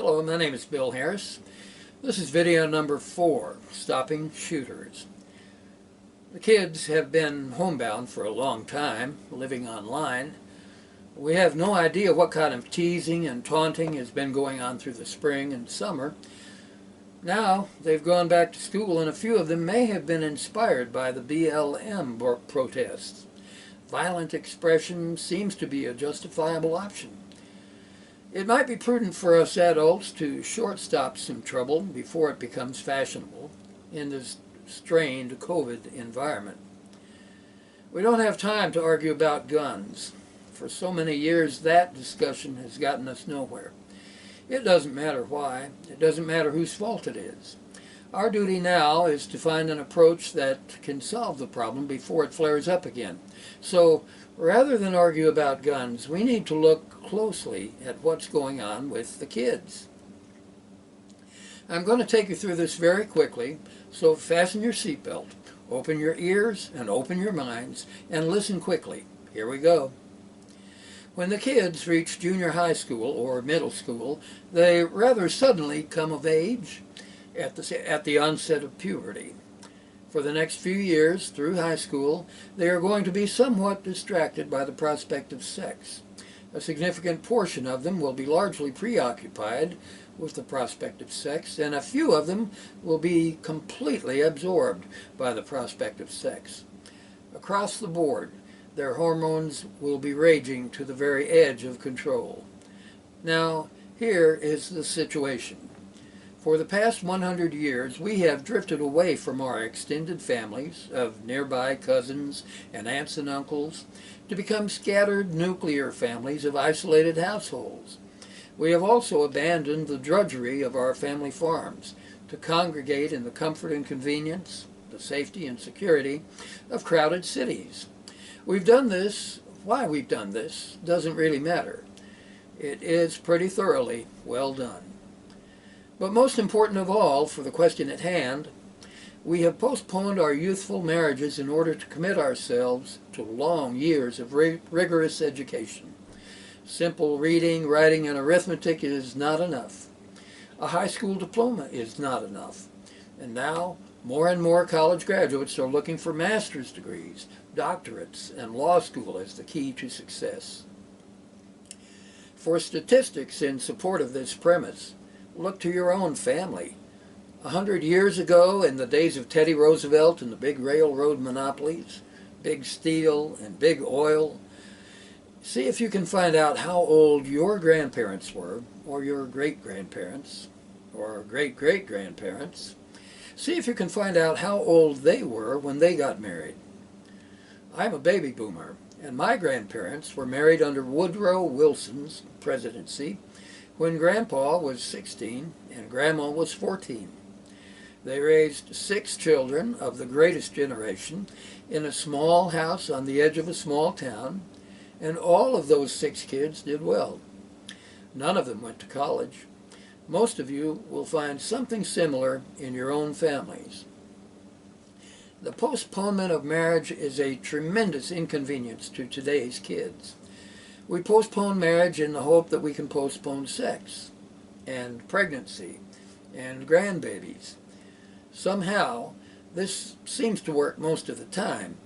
Hello, my name is Bill Harris. This is video number 4, Stopping Shooters. The kids have been homebound for a long time, living online. We have no idea what kind of teasing and taunting has been going on through the spring and summer. Now they've gone back to school, and a few of them may have been inspired by the BLM protests. Violent expression seems to be a justifiable option. It might be prudent for us adults to shortstop some trouble before it becomes fashionable in this strained COVID environment. We don't have time to argue about guns. For so many years, that discussion has gotten us nowhere. It doesn't matter why. It doesn't matter whose fault it is. Our duty now is to find an approach that can solve the problem before it flares up again. So, rather than argue about guns, we need to look closely at what's going on with the kids. I'm going to take you through this very quickly, so fasten your seatbelt, open your ears and open your minds, and listen quickly. Here we go. When the kids reach junior high school or middle school, they rather suddenly come of age at the onset of puberty. For the next few years through high school, they are going to be somewhat distracted by the prospect of sex. A significant portion of them will be largely preoccupied with the prospect of sex, and a few of them will be completely absorbed by the prospect of sex. Across the board, their hormones will be raging to the very edge of control. Now, here is the situation. For the past 100 years, we have drifted away from our extended families of nearby cousins and aunts and uncles to become scattered nuclear families of isolated households. We have also abandoned the drudgery of our family farms to congregate in the comfort and convenience, the safety and security of crowded cities. We've done this. Why we've done this doesn't really matter. It is pretty thoroughly well done. But most important of all, for the question at hand, we have postponed our youthful marriages in order to commit ourselves to long years of rigorous education. Simple reading, writing, and arithmetic is not enough. A high school diploma is not enough. And now, more and more college graduates are looking for master's degrees, doctorates, and law school as the key to success. For statistics in support of this premise, look to your own family. 100 years ago, in the days of Teddy Roosevelt and the big railroad monopolies, big steel and big oil, see if you can find out how old your grandparents were, or your great-grandparents, or great-great-grandparents. See if you can find out how old they were when they got married. I'm a baby boomer, and my grandparents were married under Woodrow Wilson's presidency when Grandpa was 16 and Grandma was 14. They raised 6 children of the greatest generation in a small house on the edge of a small town, and all of those 6 kids did well. None of them went to college. Most of you will find something similar in your own families. The postponement of marriage is a tremendous inconvenience to today's kids. We postpone marriage in the hope that we can postpone sex, and pregnancy, and grandbabies. Somehow, this seems to work most of the time,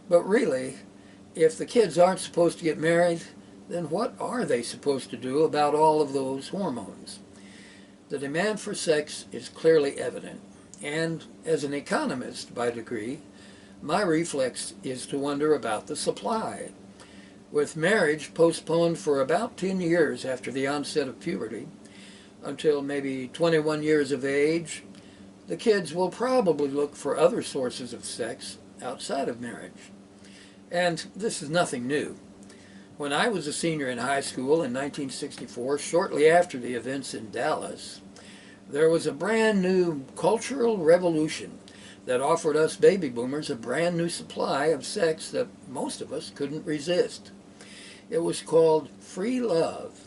but really, if the kids aren't supposed to get married, then what are they supposed to do about all of those hormones? The demand for sex is clearly evident, and as an economist by degree, my reflex is to wonder about the supply. With marriage postponed for about 10 years after the onset of puberty, until maybe 21 years of age, the kids will probably look for other sources of sex outside of marriage. And this is nothing new. When I was a senior in high school in 1964, shortly after the events in Dallas, there was a brand new cultural revolution that offered us baby boomers a brand new supply of sex that most of us couldn't resist. It was called free love.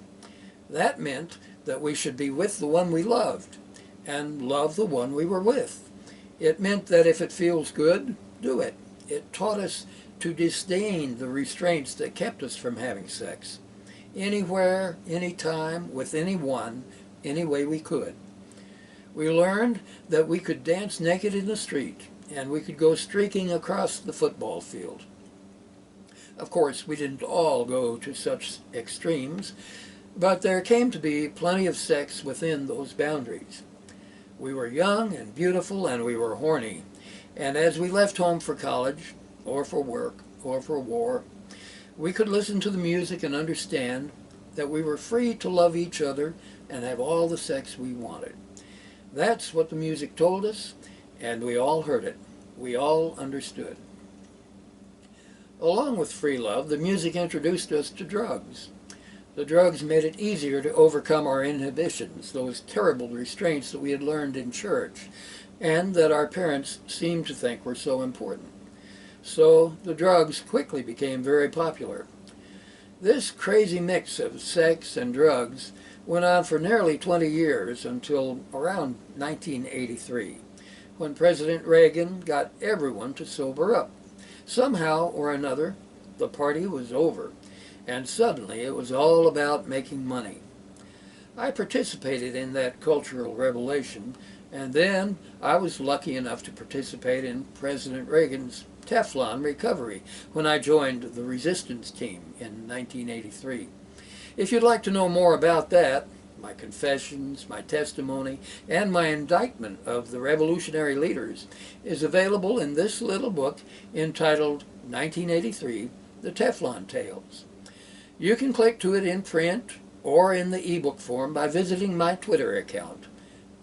That meant that we should be with the one we loved and love the one we were with. It meant that if it feels good, do it. It taught us to disdain the restraints that kept us from having sex. Anywhere, anytime, with anyone, any way we could. We learned that we could dance naked in the street, and we could go streaking across the football field. Of course, we didn't all go to such extremes, but there came to be plenty of sex within those boundaries. We were young and beautiful, and we were horny. And as we left home for college, or for work, or for war, we could listen to the music and understand that we were free to love each other and have all the sex we wanted. That's what the music told us, and we all heard it. We all understood. Along with free love, the music introduced us to drugs. The drugs made it easier to overcome our inhibitions, those terrible restraints that we had learned in church, and that our parents seemed to think were so important. So the drugs quickly became very popular. This crazy mix of sex and drugs went on for nearly 20 years until around 1983, when President Reagan got everyone to sober up. Somehow or another, the party was over, and suddenly it was all about making money. I participated in that cultural revelation, and then I was lucky enough to participate in President Reagan's Teflon recovery when I joined the resistance team in 1983. If you'd like to know more about that, my confessions, my testimony, and my indictment of the revolutionary leaders is available in this little book entitled 1983, The Teflon Tales. You can click to it in print or in the ebook form by visiting my Twitter account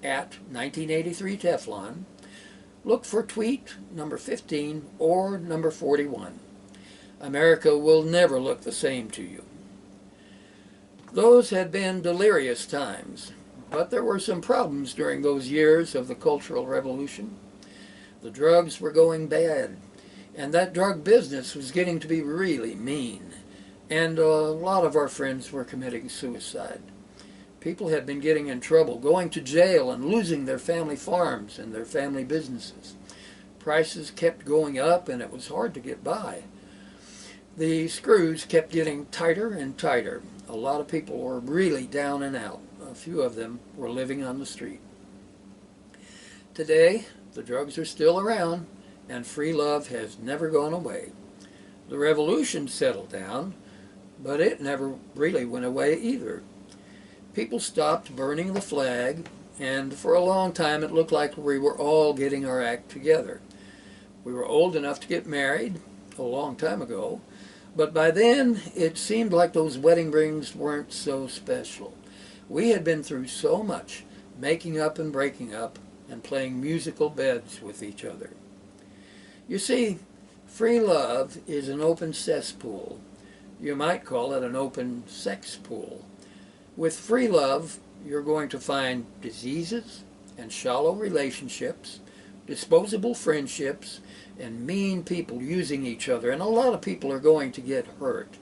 at 1983 Teflon. Look for tweet number 15 or number 41. America will never look the same to you. Those had been delirious times, but there were some problems during those years of the Cultural Revolution. The drugs were going bad, and that drug business was getting to be really mean, and a lot of our friends were committing suicide. People had been getting in trouble, going to jail, and losing their family farms and their family businesses. Prices kept going up, and it was hard to get by. The screws kept getting tighter and tighter. A lot of people were really down and out. A few of them were living on the street. Today, the drugs are still around, and free love has never gone away. The revolution settled down, but it never really went away either. People stopped burning the flag, and for a long time it looked like we were all getting our act together. We were old enough to get married a long time ago, but by then it seemed like those wedding rings weren't so special. We had been through so much, making up and breaking up, and playing musical beds with each other. You see, free love is an open cesspool. You might call it an open sex pool. With free love, you're going to find diseases and shallow relationships, disposable friendships, and mean people using each other, and a lot of people are going to get hurt.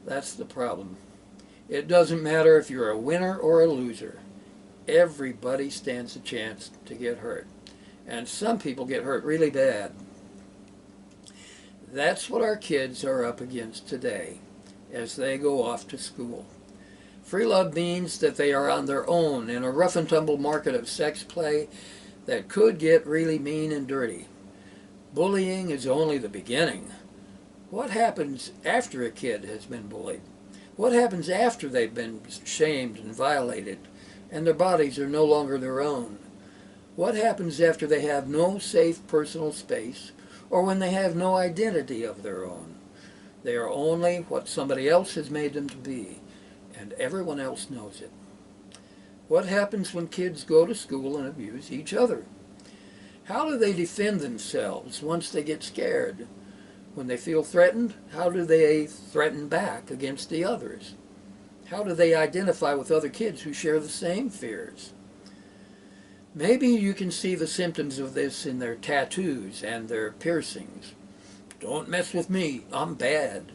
That's the problem. It doesn't matter if you're a winner or a loser. Everybody stands a chance to get hurt, and some people get hurt really bad. That's what our kids are up against today as they go off to school. Free love means that they are on their own in a rough and tumble market of sex play that could get really mean and dirty. Bullying is only the beginning. What happens after a kid has been bullied? What happens after they've been shamed and violated and their bodies are no longer their own? What happens after they have no safe personal space or when they have no identity of their own? They are only what somebody else has made them to be, and everyone else knows it. What happens when kids go to school and abuse each other? How do they defend themselves once they get scared? When they feel threatened, how do they threaten back against the others? How do they identify with other kids who share the same fears? Maybe you can see the symptoms of this in their tattoos and their piercings. Don't mess with me, I'm bad.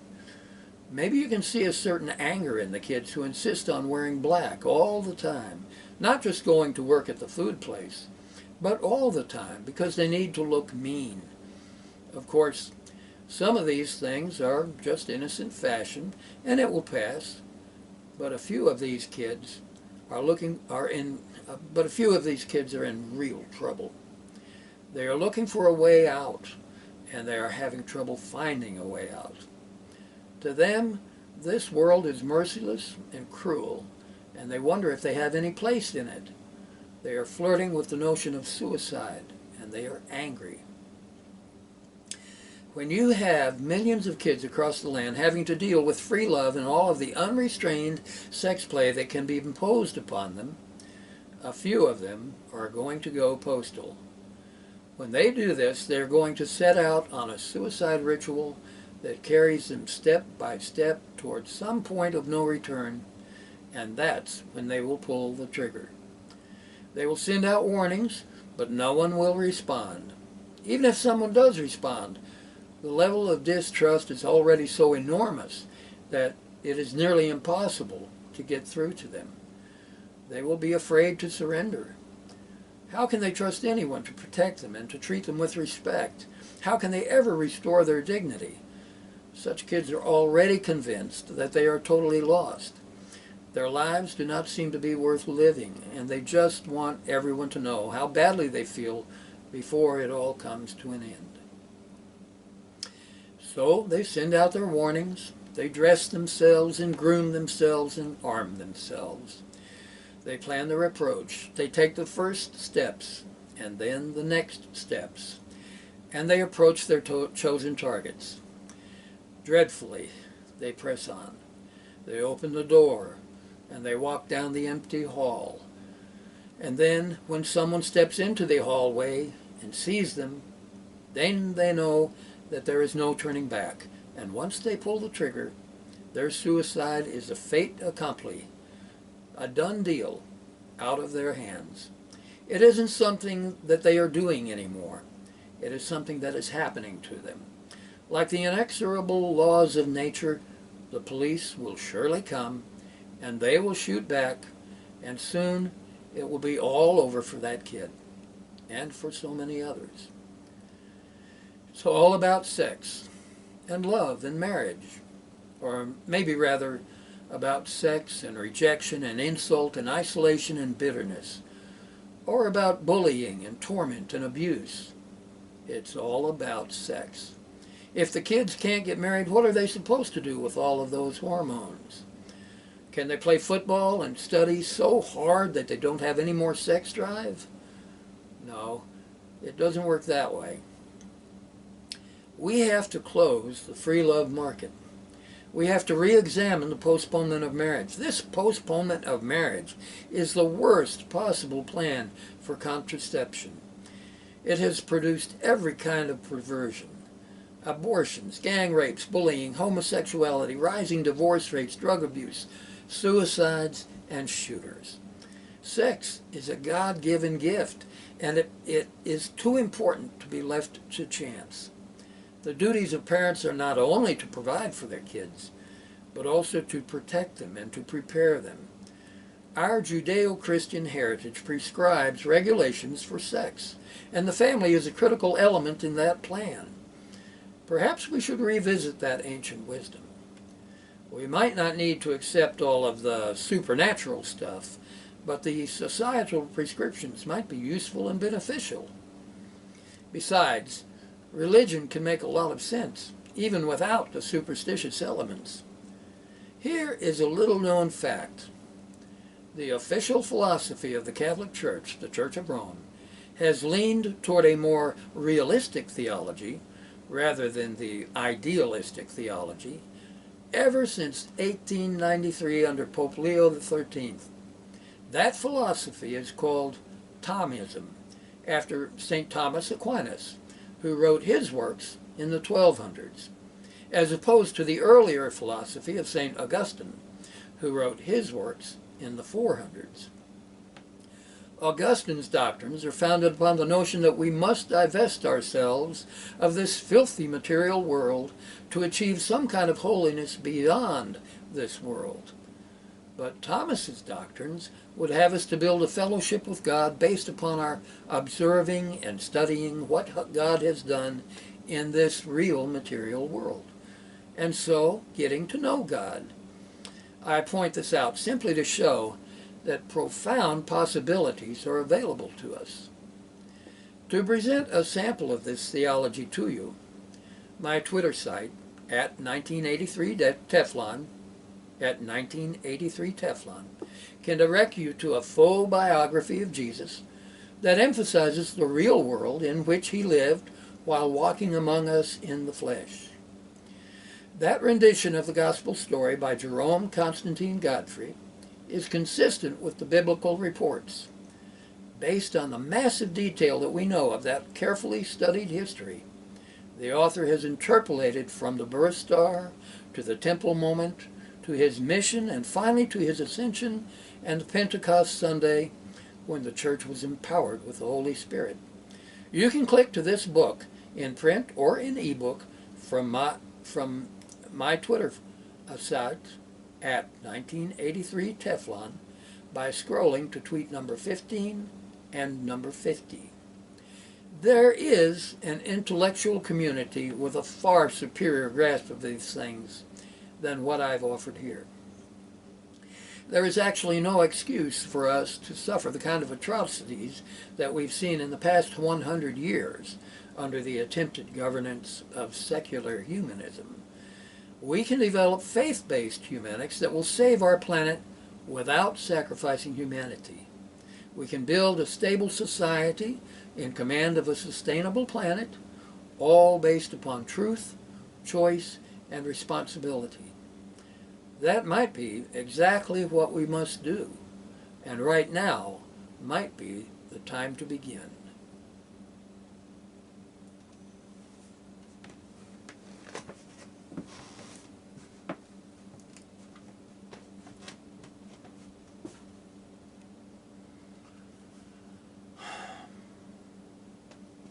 Maybe you can see a certain anger in the kids who insist on wearing black all the time, not just going to work at the food place, but all the time because they need to look mean. Of course, some of these things are just innocent fashion and it will pass, but a few of these kids but a few of these kids are in real trouble. They are looking for a way out, and they are having trouble finding a way out. To them, this world is merciless and cruel, and they wonder if they have any place in it. They are flirting with the notion of suicide, and they are angry. When you have millions of kids across the land having to deal with free love and all of the unrestrained sex play that can be imposed upon them, a few of them are going to go postal. When they do this, they're going to set out on a suicide ritual that carries them step by step towards some point of no return, and that's when they will pull the trigger. They will send out warnings, but no one will respond. Even if someone does respond, the level of distrust is already so enormous that it is nearly impossible to get through to them. They will be afraid to surrender. How can they trust anyone to protect them and to treat them with respect? How can they ever restore their dignity? Such kids are already convinced that they are totally lost. Their lives do not seem to be worth living, and they just want everyone to know how badly they feel before it all comes to an end. So they send out their warnings, they dress themselves and groom themselves and arm themselves. They plan their approach, they take the first steps and then the next steps, and they approach their chosen targets. Dreadfully, they press on. They open the door and they walk down the empty hall. And then when someone steps into the hallway and sees them, then they know that there is no turning back. And once they pull the trigger, their suicide is a fait accompli, a done deal, out of their hands. It isn't something that they are doing anymore. It is something that is happening to them. Like the inexorable laws of nature, the police will surely come, and they will shoot back, and soon it will be all over for that kid, and for so many others. It's all about sex, and love, and marriage, or maybe rather about sex and rejection and insult and isolation and bitterness, or about bullying and torment and abuse. It's all about sex. If the kids can't get married, what are they supposed to do with all of those hormones? Can they play football and study so hard that they don't have any more sex drive? No, it doesn't work that way. We have to close the free love market. We have to re-examine the postponement of marriage. This postponement of marriage is the worst possible plan for contraception. It has produced every kind of perversion. Abortions, gang rapes, bullying, homosexuality, rising divorce rates, drug abuse, suicides, and shooters. Sex is a God-given gift, and it is too important to be left to chance. The duties of parents are not only to provide for their kids, but also to protect them and to prepare them. Our Judeo-Christian heritage prescribes regulations for sex, and the family is a critical element in that plan. Perhaps we should revisit that ancient wisdom. We might not need to accept all of the supernatural stuff, but the societal prescriptions might be useful and beneficial. Besides, religion can make a lot of sense, even without the superstitious elements. Here is a little-known fact. The official philosophy of the Catholic Church, the Church of Rome, has leaned toward a more realistic theology rather than the idealistic theology ever since 1893 under Pope Leo XIII. That philosophy is called Thomism, after St. Thomas Aquinas, who wrote his works in the 1200s, as opposed to the earlier philosophy of St. Augustine, who wrote his works in the 400s. Augustine's doctrines are founded upon the notion that we must divest ourselves of this filthy material world to achieve some kind of holiness beyond this world. But Thomas's doctrines would have us to build a fellowship with God based upon our observing and studying what God has done in this real material world, and so getting to know God. I point this out simply to show that profound possibilities are available to us. To present a sample of this theology to you, my Twitter site, at 1983Teflon, at 1983Teflon, can direct you to a full biography of Jesus that emphasizes the real world in which he lived while walking among us in the flesh. That rendition of the gospel story by Jerome Constantine Godfrey is consistent with the biblical reports. Based on the massive detail that we know of that carefully studied history, the author has interpolated from the birth star to the temple moment to his mission and finally to his ascension and Pentecost Sunday when the church was empowered with the Holy Spirit. You can click to this book in print or in ebook from my Twitter site at 1983Teflon by scrolling to tweet number 15 and number 50. There is an intellectual community with a far superior grasp of these things than what I've offered here. There is actually no excuse for us to suffer the kind of atrocities that we've seen in the past 100 years under the attempted governance of secular humanism. We can develop faith-based humanics that will save our planet without sacrificing humanity. We can build a stable society in command of a sustainable planet, all based upon truth, choice, and responsibility. That might be exactly what we must do, and right now might be the time to begin.